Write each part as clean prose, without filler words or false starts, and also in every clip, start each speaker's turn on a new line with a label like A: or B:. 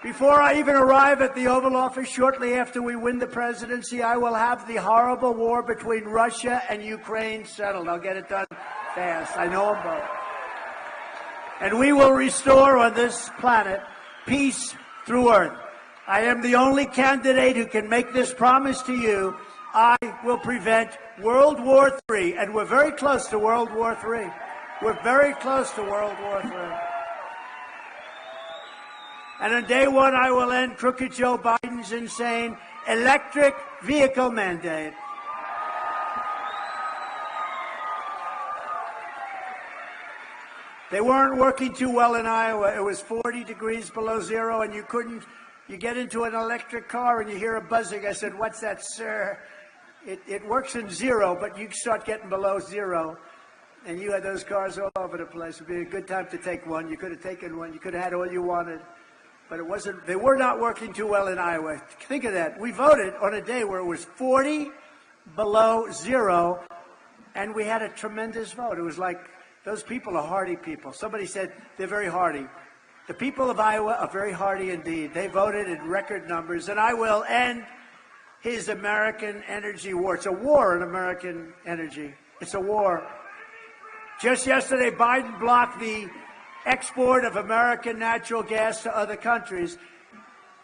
A: Before I even arrive at the Oval Office, shortly after we win the presidency, I will have the horrible war between Russia and Ukraine settled. I'll get it done fast. I know them both. And we will restore on this planet peace through earth. I am the only candidate who can make this promise to you. I will prevent World War III, and we're very close to World War III. We're very close to World War III. And on day one, I will end crooked Joe Biden's insane electric vehicle mandate. They weren't working too well in Iowa. It was 40 degrees below zero, and you get into an electric car and you hear a buzzing. I said, "What's that, sir?" It works in zero, but you start getting below zero, and you had those cars all over the place. It would be a good time to take one. You could have taken one. You could have had all you wanted. But it wasn't. They were not working too well in Iowa. Think of that. We voted on a day where it was 40 below zero, and we had a tremendous vote. It was like, those people are hardy people. Somebody said they're very hardy. The people of Iowa are very hardy indeed. They voted in record numbers, and I will end his American energy war. It's a war on American energy. It's a war. Just yesterday, Biden blocked the export of American natural gas to other countries.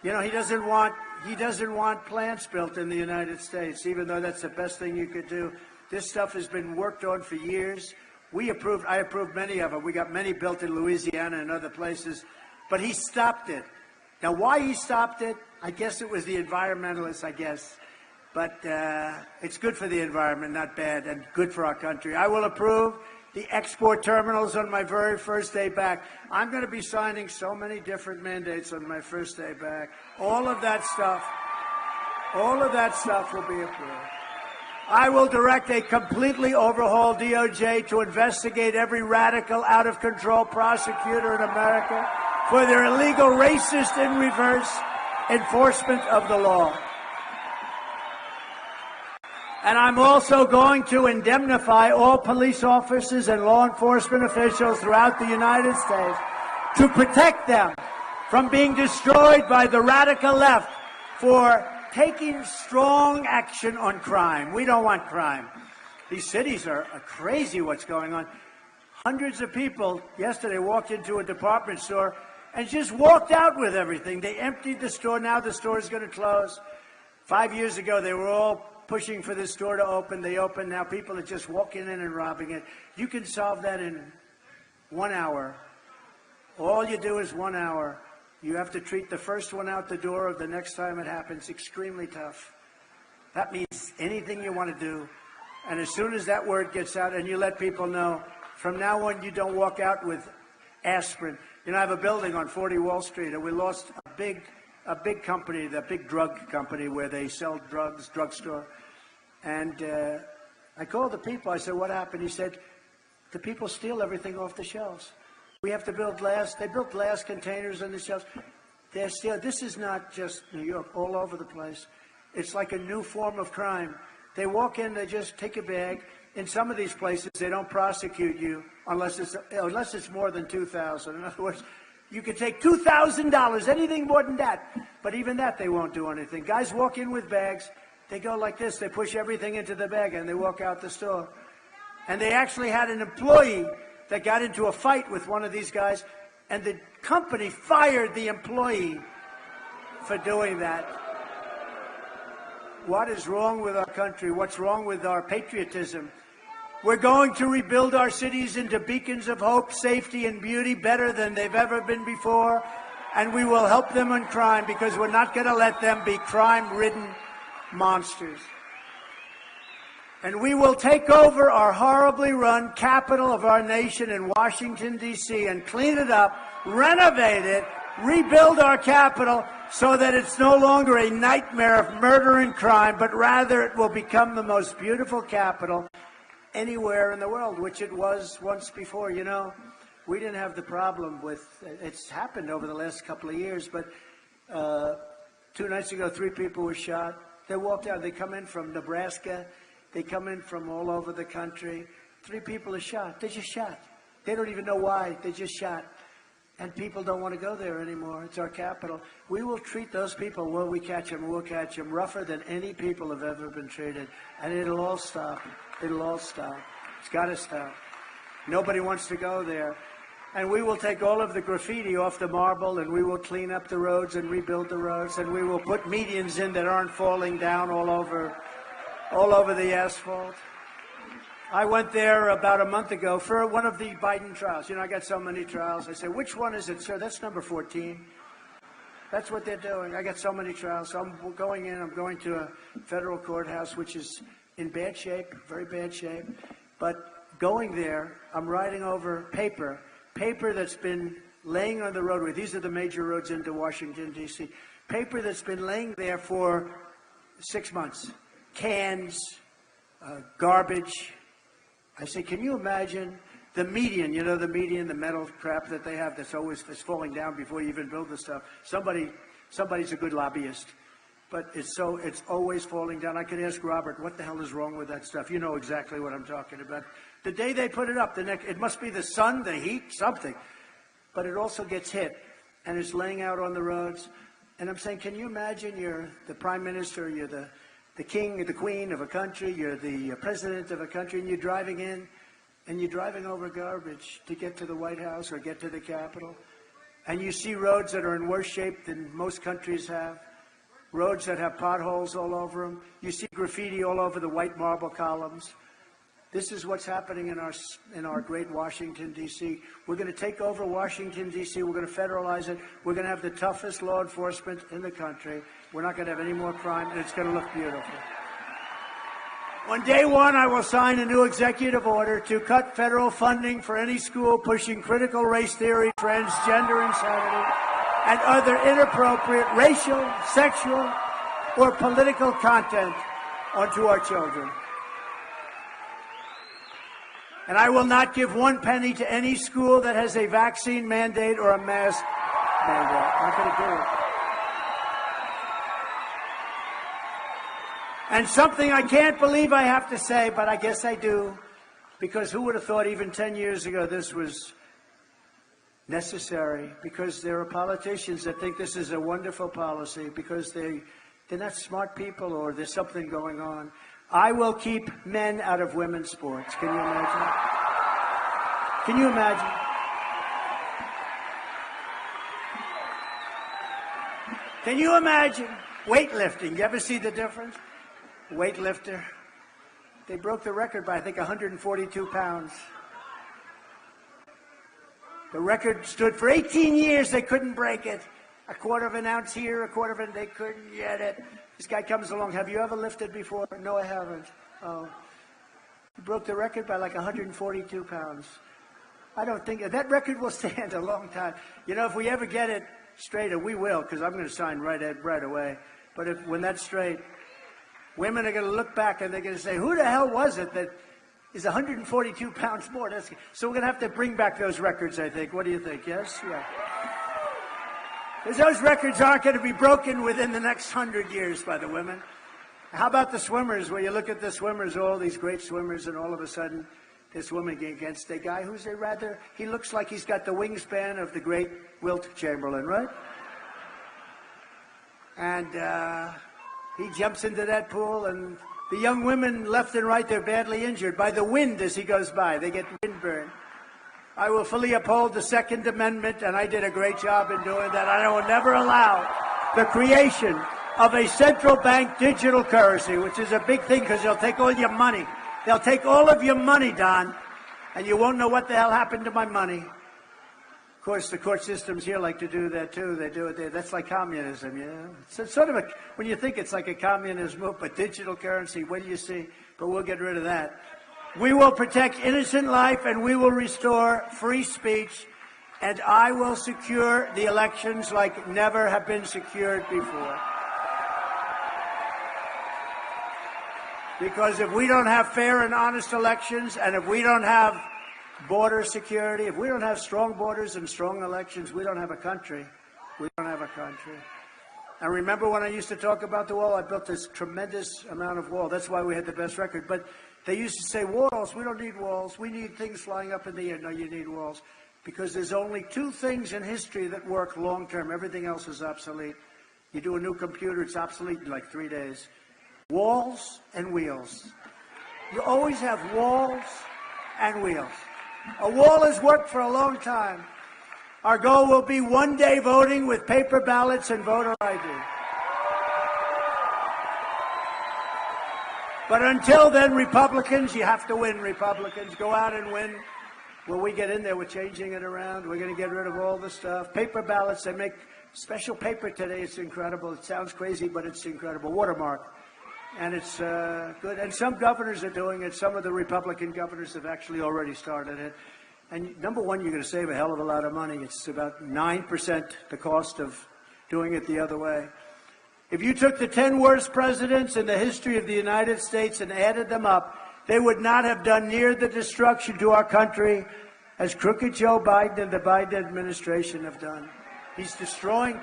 A: You know, he doesn't want plants built in the United States, even though that's the best thing you could do. This stuff has been worked on for years. I approved many of them. We got many built in Louisiana and other places, but he stopped it. Now, why he stopped it, I guess it was the environmentalists, I guess. But it's good for the environment, not bad, and good for our country. I will approve the export terminals on my very first day back. I'm going to be signing so many different mandates on my first day back. All of that stuff will be approved. I will direct a completely overhauled DOJ to investigate every radical, out-of-control prosecutor in America for their illegal, racist, in reverse enforcement of the law. And I'm also going to indemnify all police officers and law enforcement officials throughout the United States to protect them from being destroyed by the radical left for taking strong action on crime. We don't want crime. These cities are crazy what's going on. Hundreds of people yesterday walked into a department store and just walked out with everything. They emptied the store. Now the store is going to close. 5 years ago, they were all pushing for this store to open. They open. Now people are just walking in and robbing it. You can solve that in 1 hour. All you do is 1 hour. You have to treat the first one out the door of the next time it happens extremely tough. That means anything you want to do. And as soon as that word gets out and you let people know, from now on you don't walk out with aspirin. You know, I have a building on 40 Wall Street, and we lost a big company, the big drug company where they sell drugs, drugstore. And I called the people. I said, "What happened?" He said, "The people steal everything off the shelves. We have to build glass." They built glass containers on the shelves. They're still. This is not just New York, all over the place. It's like a new form of crime. They walk in, they just take a bag. In some of these places, they don't prosecute you unless it's more than $2,000. In other words, you could take $2,000, anything more than that. But even that, they won't do anything. Guys walk in with bags. They go like this. They push everything into the bag, and they walk out the store. And they actually had an employee that got into a fight with one of these guys, and the company fired the employee for doing that. What is wrong with our country? What's wrong with our patriotism? We're going to rebuild our cities into beacons of hope, safety, and beauty better than they've ever been before. And we will help them in crime because we're not going to let them be crime-ridden monsters. And we will take over our horribly run capital of our nation in Washington, D.C., and clean it up, renovate it, rebuild our capital so that it's no longer a nightmare of murder and crime, but rather it will become the most beautiful capital anywhere in the world, which it was once before. You know, we didn't have the problem with, it's happened over the last couple of years, but 2 nights ago, 3 people were shot. They walked out. They come in from Nebraska. They come in from all over the country. 3 people are shot. They just shot. They don't even know why. They just shot. And people don't want to go there anymore. It's our capital. We will treat those people where we catch them. We'll catch them rougher than any people have ever been treated. And it'll all stop. It'll all stop. It's got to stop. Nobody wants to go there. And we will take all of the graffiti off the marble, and we will clean up the roads and rebuild the roads, and we will put medians in that aren't falling down all over the asphalt. I went there about a month ago for one of the Biden trials. You know, I got so many trials. I said, which one is it, sir? That's number 14. That's what they're doing. I got so many trials. So I'm going in. I'm going to a federal courthouse, which is in bad shape, very bad shape. But going there, I'm riding over paper that's been laying on the roadway. These are the major roads into Washington, D.C. Paper that's been laying there for 6 months. Cans, garbage. I say, can you imagine the median, you know, the median, the metal crap that they have that's always falling down before you even build the stuff. Somebody's a good lobbyist, but it's always falling down. I could ask Robert, what the hell is wrong with that stuff? You know exactly what I'm talking about. The day they put it up, it must be the sun, the heat, something. But it also gets hit, and it's laying out on the roads. And I'm saying, can you imagine you're the prime minister, you're the king or the queen of a country, you're the president of a country, and you're driving in, and you're driving over garbage to get to the White House or get to the Capitol, and you see roads that are in worse shape than most countries have, roads that have potholes all over them. You see graffiti all over the white marble columns. This is what's happening in our great Washington, D.C. We're going to take over Washington, D.C. We're going to federalize it. We're going to have the toughest law enforcement in the country. We're not going to have any more crime, and it's going to look beautiful. On day one, I will sign a new executive order to cut federal funding for any school pushing critical race theory, transgender insanity, and other inappropriate racial, sexual, or political content onto our children. And I will not give 1 penny to any school that has a vaccine mandate or a mask mandate. I'm not going to do it. And something I can't believe I have to say, but I guess I do, because who would have thought even 10 years ago this was necessary? Because there are politicians that think this is a wonderful policy because they're not smart people or there's something going on. I will keep men out of women's sports. Can you imagine? Can you imagine? Can you imagine weightlifting? You ever see the difference? Weightlifter. They broke the record by, I think, 142 pounds. The record stood for 18 years. They couldn't break it. A quarter of an ounce here, a quarter of an, they couldn't get it. This guy comes along. Have you ever lifted before? No, I haven't. Oh. He broke the record by like 142 pounds. I don't think that record will stand a long time. You know, if we ever get it straight, and we will, because I'm going to sign right away. But when that's straight, women are going to look back and they're going to say, who the hell was it that is 142 pounds more? So we're going to have to bring back those records, I think. What do you think? Yes? Yeah. Because those records aren't going to be broken within the next 100 years by the women. How about the swimmers, where you look at the swimmers, all these great swimmers, and all of a sudden this woman against a guy who's he looks like he's got the wingspan of the great Wilt Chamberlain, right? And he jumps into that pool, and the young women left and right, they're badly injured by the wind as he goes by. They get windburn. I will fully uphold the Second Amendment, and I did a great job in doing that. I will never allow the creation of a central bank digital currency, which is a big thing because they'll take all your money. They'll take all of your money, Don, and you won't know what the hell happened to my money. Of course, the court systems here like to do that, too. They do it. That's like communism, you know. It's sort of when you think it's like a communist move, but digital currency, what do you see? But we'll get rid of that. We will protect innocent life, and we will restore free speech, and I will secure the elections like never have been secured before. Because if we don't have fair and honest elections, and if we don't have border security, if we don't have strong borders and strong elections, we don't have a country. We don't have a country. And remember when I used to talk about the wall? I built this tremendous amount of wall. That's why we had the best record. But they used to say, walls, we don't need walls. We need things flying up in the air. No, you need walls. because there's only two things in history that work long term. Everything else is obsolete. You do a new computer, it's obsolete in like 3 days. Walls and wheels. You always have walls and wheels. A wall has worked for a long time. Our goal will be one-day voting with paper ballots and voter ID. But until then, Republicans, you have to win, Republicans. Go out and win. When we get in there, we're changing it around. We're going to get rid of all the stuff. Paper ballots, they make special paper today. It's incredible. It sounds crazy, but it's incredible. Watermark. And it's good. And some governors are doing it. Some of the Republican governors have actually already started it. And number one, you're going to save a hell of a lot of money. It's about 9% the cost of doing it the other way. If you took the 10 worst presidents in the history of the United States and added them up, they would not have done near the destruction to our country as crooked Joe Biden and the Biden administration have done. He's destroying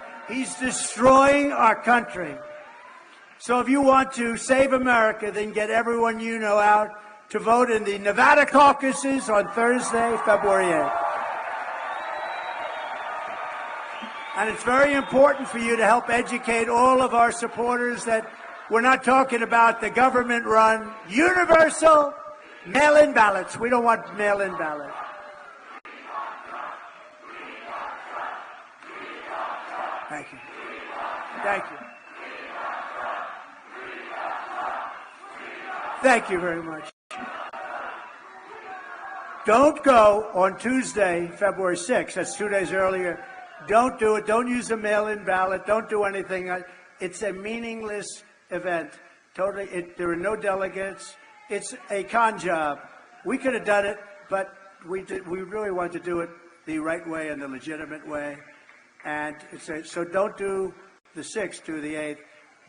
A: our country. So if you want to save America, then get everyone you know out to vote in the Nevada caucuses on Thursday, February 8th. And it's very important for you to help educate all of our supporters that we're not talking about the government-run, universal mail-in ballots. We don't want mail-in ballots. Thank you. Thank you. Thank you very much. Don't go on Tuesday, February 6th. That's 2 days earlier. Don't do it. Don't use a mail-in ballot. Don't do anything. It's a meaningless event. Totally. There are no delegates. It's a con job. We could have done it, but we really want to do it the right way and the legitimate way. And so don't do the 6th, do the 8th.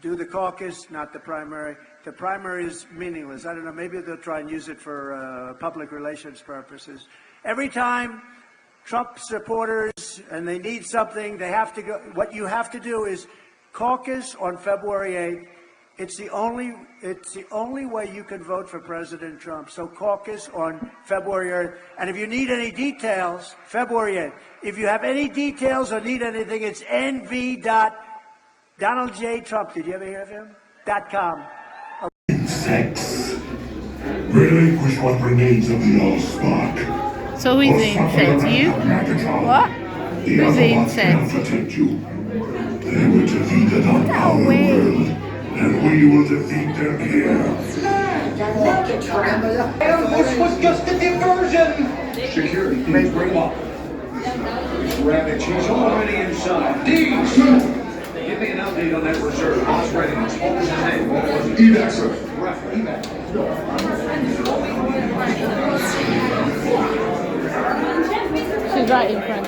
A: Do the caucus, not the primary. The primary is meaningless. I don't know. Maybe they'll try and use it for public relations purposes. Every time Trump supporters and they need something, they have to go. What you have to do is caucus on February 8th. It's the only way you can vote for President Trump. So caucus on February 8th. And if you need any details, February 8th. If you have any details or need anything, it's nv.donaldjtrump. Did you ever hear of him? .com.
B: Insects. Relinquish what remains of the Allspark.
C: So who's the insect? You? What? Who's the insect?
B: Protect you. They were defeated on our world, and we will defeat them here.
D: Ambush was just a diversion! Security may bring up. Ravage, he's already inside. Deeds! Give me an update on that reserve. Boss readiness. What was his name? What was it?
B: Evac, sir.
D: Evac.
C: She's right in front.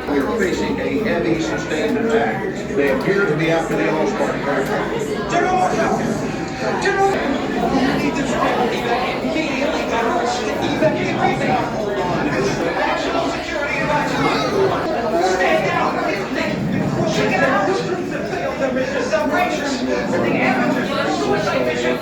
D: We are facing a heavy, sustained attack. They appear to be after the Allspark aircraft. General! General! Need this immediately, General. Evacuate everything. National security evacuation. Stand down. Check it out. There is a celebration for the amateurs for suicide mission.